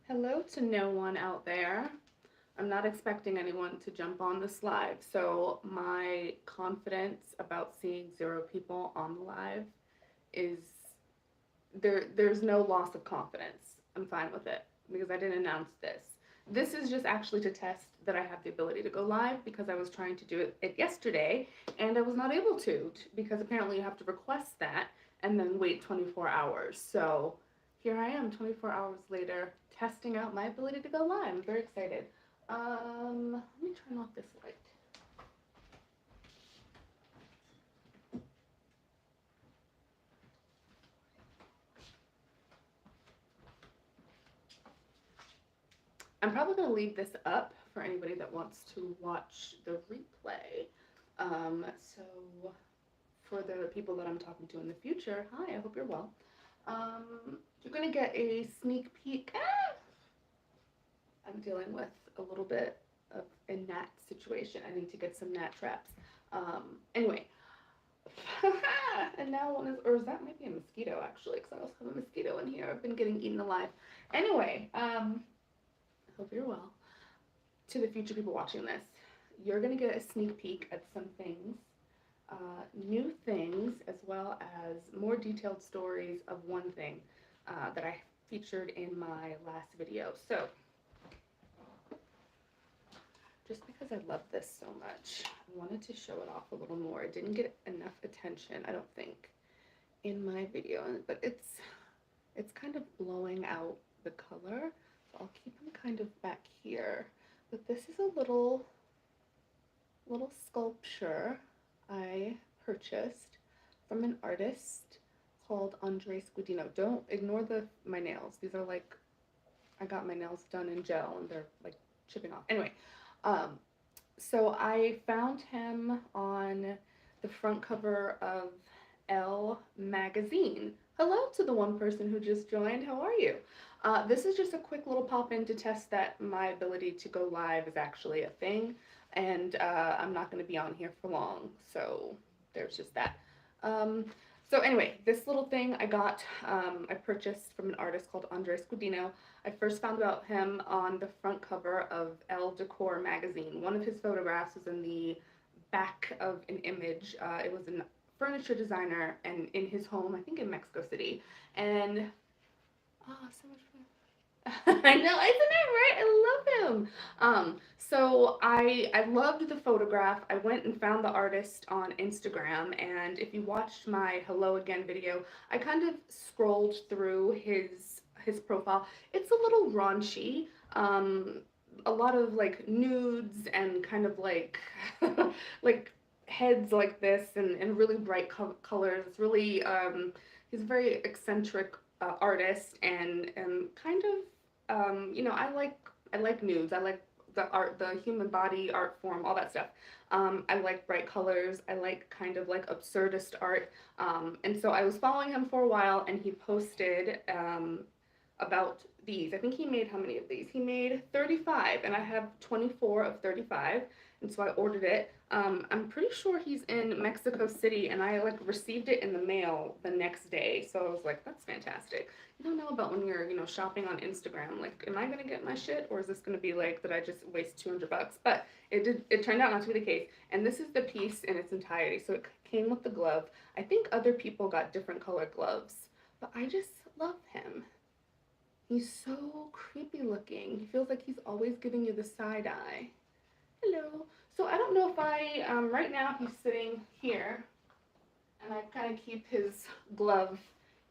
Hello to no one out there. I'm not expecting anyone to jump on this live, so my confidence about seeing 0 people on the live is there's no loss of confidence. I'm fine with it because I didn't announce this. This is just actually to test that I have the ability to go live because I was trying to do it yesterday and I was not able to because apparently you have to request that and then wait 24 hours. So here I am 24 hours later testing out my ability to go live. I'm very excited. Let me turn off this light. I'm probably going to leave this up for anybody that wants to watch the replay. So for the people that I'm talking to in the future, hi, I hope you're well. You're going to get a sneak peek. I'm dealing with a little bit of a gnat situation. I need to get some gnat traps. Anyway, and now one is, or is that maybe a mosquito actually? Because I also have a mosquito in here. I've been getting eaten alive. Anyway, hope you're well. To the future people watching this, you're gonna get a sneak peek at some things, new things, as well as more detailed stories of one thing that I featured in my last video. So, just because I love this so much, I wanted to show it off a little more. It didn't get enough attention, I don't think, in my video, but it's kind of blowing out the color, so I'll keep them kind of back here. But this is a little sculpture I purchased from an artist called Andre Scudino. Don't ignore my nails. These are like, I got my nails done in gel and they're like chipping off. Anyway, so I found him on the front cover of Elle magazine. Hello to the one person who just joined. How are you? This is just a quick little pop in to test that my ability to go live is actually a thing, and I'm not going to be on here for long, so there's just that. So anyway, this little thing I purchased from an artist called Andre Scudino. I first found about him on the front cover of Elle Decor magazine. One of his photographs was in the back of an image. It was a furniture designer and in his home, I think in Mexico City. And oh, so much fun. I know, isn't it right? I love him. So I loved the photograph. I went and found the artist on Instagram, and if you watched my Hello Again video, I kind of scrolled through his profile. It's a little raunchy. A lot of like nudes and kind of like like heads like this and really bright colors. It's really he's a very eccentric artist and kind of I like nudes. I like the art, the human body art form, all that stuff. I like bright colors. I like kind of like absurdist art. And so I was following him for a while, and he posted about these. I think he made how many of these? He made 35, and I have 24 of 35, and so I ordered it. I'm pretty sure he's in Mexico City, and I like received it in the mail the next day, so I was like, that's fantastic. You don't know about when you're, shopping on Instagram, like, am I gonna get my shit, or is this gonna be like that I just waste 200 bucks? But it turned out not to be the case, and this is the piece in its entirety. So it came with the glove. I think other people got different colored gloves, but I just love him. He's so creepy looking. He feels like he's always giving you the side eye. Hello. So I don't know if right now he's sitting here, and I kind of keep his glove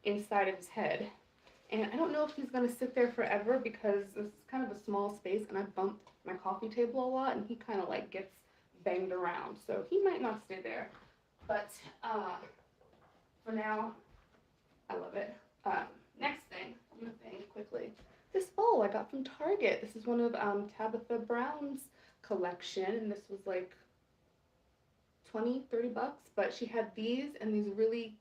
inside of his head. And I don't know if he's going to sit there forever because this is kind of a small space, and I bump my coffee table a lot, and he kind of like gets banged around. So he might not stay there. But for now, I love it. Next thing, new thing, quickly. This bowl I got from Target. This is one of Tabitha Brown's collection, and this was like 20-30 bucks, but she had these and these really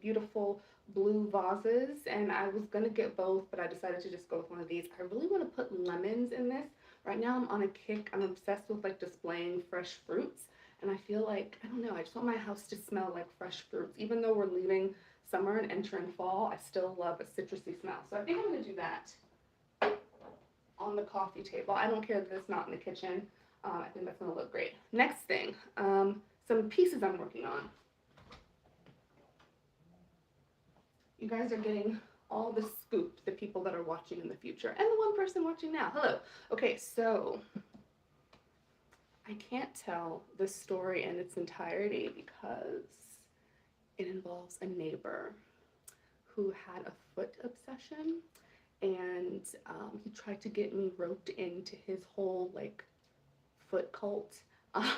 beautiful blue vases, and I was gonna get both, but I decided to just go with one of these. I really want to put lemons in this. Right now I'm on a kick. I'm obsessed with like displaying fresh fruits, and I feel like, I don't know, I just want my house to smell like fresh fruits. Even though we're leaving summer and entering fall, I still love a citrusy smell. So I think I'm gonna do that. on the coffee table. I don't care that it's not in the kitchen. I think that's gonna look great. Next thing, some pieces I'm working on. You guys are getting all the scoop, the people that are watching in the future, and the one person watching now. Hello. Okay, so I can't tell this story in its entirety because it involves a neighbor who had a foot obsession, and he tried to get me roped into his whole like foot cult, uh,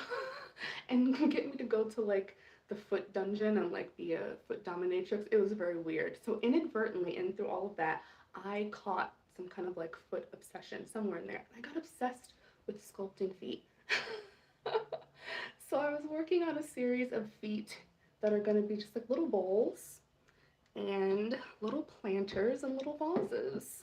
and get me to go to like the foot dungeon and like be a foot dominatrix. It was very weird. So inadvertently, and through all of that, I caught some kind of like foot obsession somewhere in there. And I got obsessed with sculpting feet. So I was working on a series of feet that are going to be just like little bowls and little planters and little vases.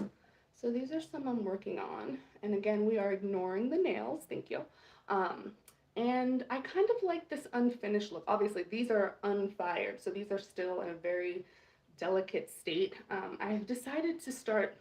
So these are some I'm working on. And again, we are ignoring the nails. Thank you. Um, and I kind of like this unfinished look. Obviously, these are unfired, so these are still in a very delicate state. I've decided to start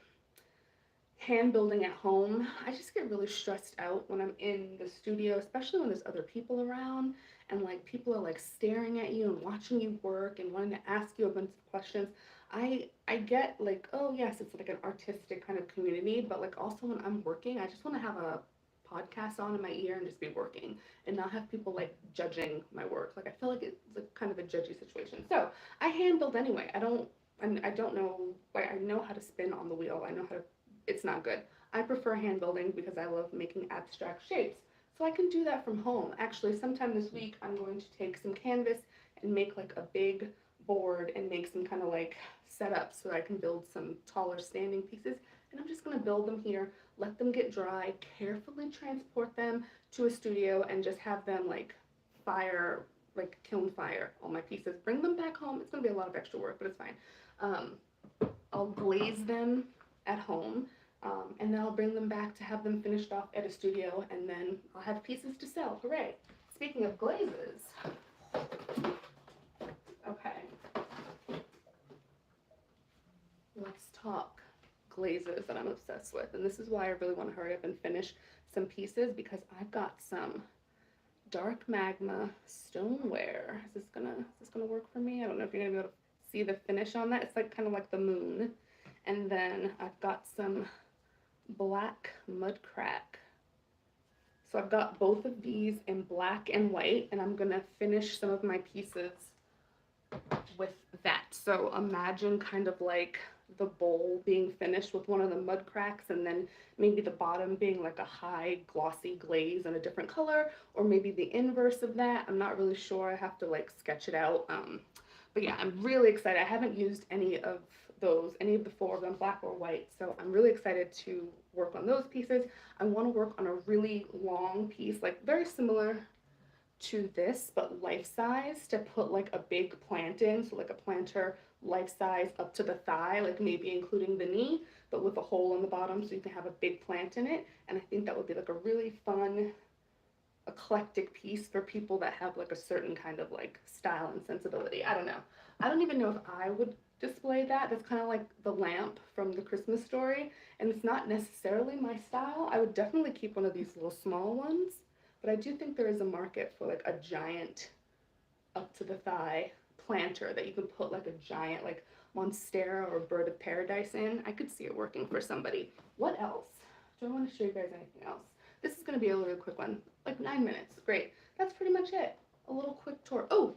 hand building at home. I just get really stressed out when I'm in the studio, especially when there's other people around and like people are like staring at you and watching you work and wanting to ask you a bunch of questions. I get like, oh yes, it's like an artistic kind of community, but like also when I'm working, I just want to have a podcast on in my ear and just be working and not have people like judging my work. Like I feel like it's like kind of a judgy situation. So I hand build anyway. I don't know, like I know how to spin on the wheel. I know how to, it's not good. I prefer hand building because I love making abstract shapes. So I can do that from home. Actually, sometime this week, I'm going to take some canvas and make like a big board and make some kind of like setup so I can build some taller standing pieces. And I'm just gonna build them here, let them get dry, carefully transport them to a studio and just have them like fire, like kiln fire all my pieces. Bring them back home. It's gonna be a lot of extra work, but it's fine. Um, I'll glaze them at home, and then I'll bring them back to have them finished off at a studio, and then I'll have pieces to sell. Hooray! Speaking of glazes, okay, let's talk glazes that I'm obsessed with, and this is why I really want to hurry up and finish some pieces because I've got some dark magma stoneware. Is this gonna work for me? I don't know if you're gonna be able to see the finish on that. It's like kind of like the moon. And then I've got some black mud crack. So I've got both of these in black and white, and I'm gonna finish some of my pieces with that. So imagine kind of like the bowl being finished with one of the mud cracks, and then maybe the bottom being like a high glossy glaze in a different color, or maybe the inverse of that. I'm not really sure. I have to like sketch it out. But yeah, I'm really excited. I haven't used any of those, any of the four of them, black or white. So I'm really excited to work on those pieces. I want to work on a really long piece, like very similar to this, but life size, to put like a big plant in. So like a planter life size up to the thigh, like maybe including the knee, but with a hole in the bottom so you can have a big plant in it. And I think that would be like a really fun, eclectic piece for people that have like a certain kind of like style and sensibility. I don't know. I don't even know if I would display that. That's kind of like the lamp from the Christmas Story, and it's not necessarily my style. I would definitely keep one of these little small ones, but I do think there is a market for like a giant up to the thigh planter that you can put like a giant like monstera or bird of paradise in. I could see it working for somebody. What else? Do I want to show you guys anything else? This is going to be a really quick one, like 9 minutes. Great. That's pretty much it. A little quick tour. Oh,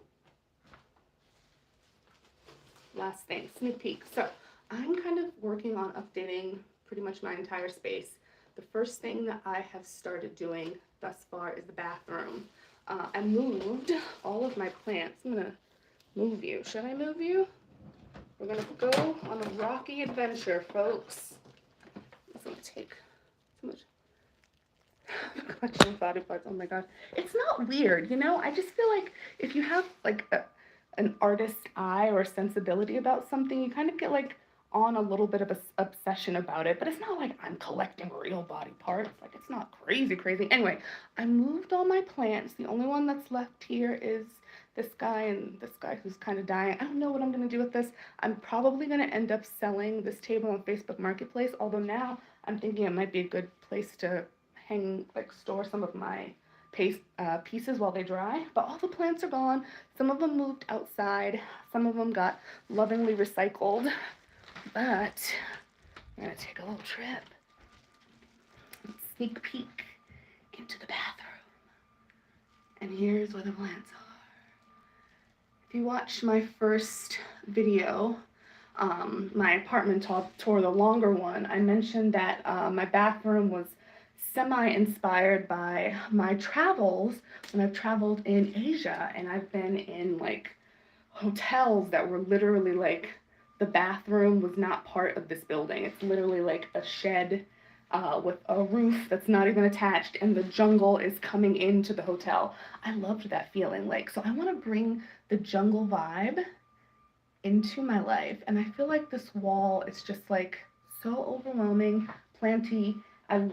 last thing, sneak peek. So I'm kind of working on updating pretty much my entire space. The first thing that I have started doing thus far is the bathroom. I moved all of my plants. I'm gonna move you. Should I move you? We're gonna go on a rocky adventure, folks. It's gonna take so much collection of body parts. Oh my god. It's not weird, you know? I just feel like if you have like an artist eye or sensibility about something, you kind of get like on a little bit of a obsession about it, but it's not like I'm collecting real body parts. Like it's not crazy crazy. Anyway, I moved all my plants. The only one that's left here is this guy and this guy who's kind of dying. I don't know what I'm going to do with this. I'm probably going to end up selling this table on Facebook Marketplace, although now I'm thinking it might be a good place to hang, like store some of my pieces while they dry. But all the plants are gone. Some of them moved outside. Some of them got lovingly recycled. But I'm gonna take a little trip and sneak peek into the bathroom. And here's where the plants are. If you watched my first video, my apartment tour, the longer one, I mentioned that my bathroom was semi-inspired by my travels when I've traveled in Asia, and I've been in like hotels that were literally like the bathroom was not part of this building. It's literally like a shed with a roof that's not even attached, and the jungle is coming into the hotel. I loved that feeling. Like, so I want to bring the jungle vibe into my life, and I feel like this wall is just like so overwhelming, planty. I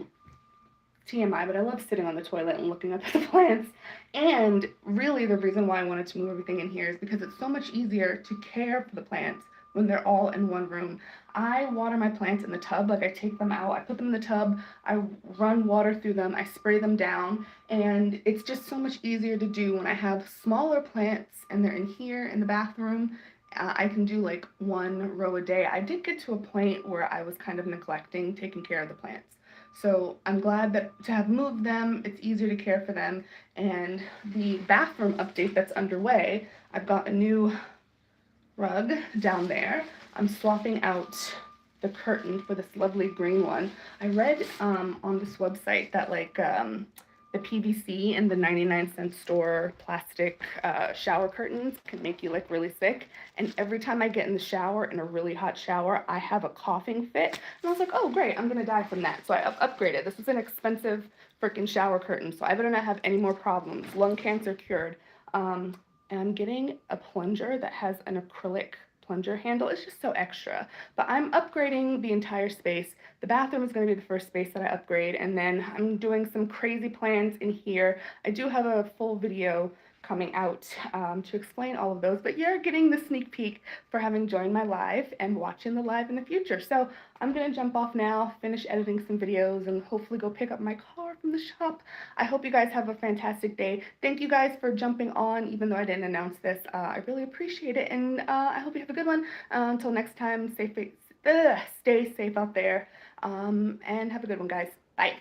TMI, but I love sitting on the toilet and looking up at the plants. And really, the reason why I wanted to move everything in here is because it's so much easier to care for the plants when they're all in one room. I water my plants in the tub, like I take them out, I put them in the tub, I run water through them, I spray them down, and it's just so much easier to do when I have smaller plants and they're in here in the bathroom. I can do like one row a day. I did get to a point where I was kind of neglecting taking care of the plants. So I'm glad that to have moved them, it's easier to care for them. And the bathroom update that's underway, I've got a new rug down there. I'm swapping out the curtain for this lovely green one. I read on this website that like the PVC in the 99-cent store plastic shower curtains can make you like really sick. And every time I get in the shower, in a really hot shower, I have a coughing fit. And I was like, oh great, I'm gonna die from that. So I upgraded. This was an expensive freaking shower curtain, so I better not have any more problems. Lung cancer cured. And I'm getting a plunger that has an acrylic plunger handle. It's just so extra. But I'm upgrading the entire space. The bathroom is going to be the first space that I upgrade, and then I'm doing some crazy plans in here. I do have a full video coming out to explain all of those, but you're getting the sneak peek for having joined my live and watching the live in the future. So I'm going to jump off now, finish editing some videos, and hopefully go pick up my car from the shop. I hope you guys have a fantastic day. Thank you guys for jumping on, even though I didn't announce this. I really appreciate it, and I hope you have a good one. Until next time, stay safe out there, and have a good one, guys. Bye.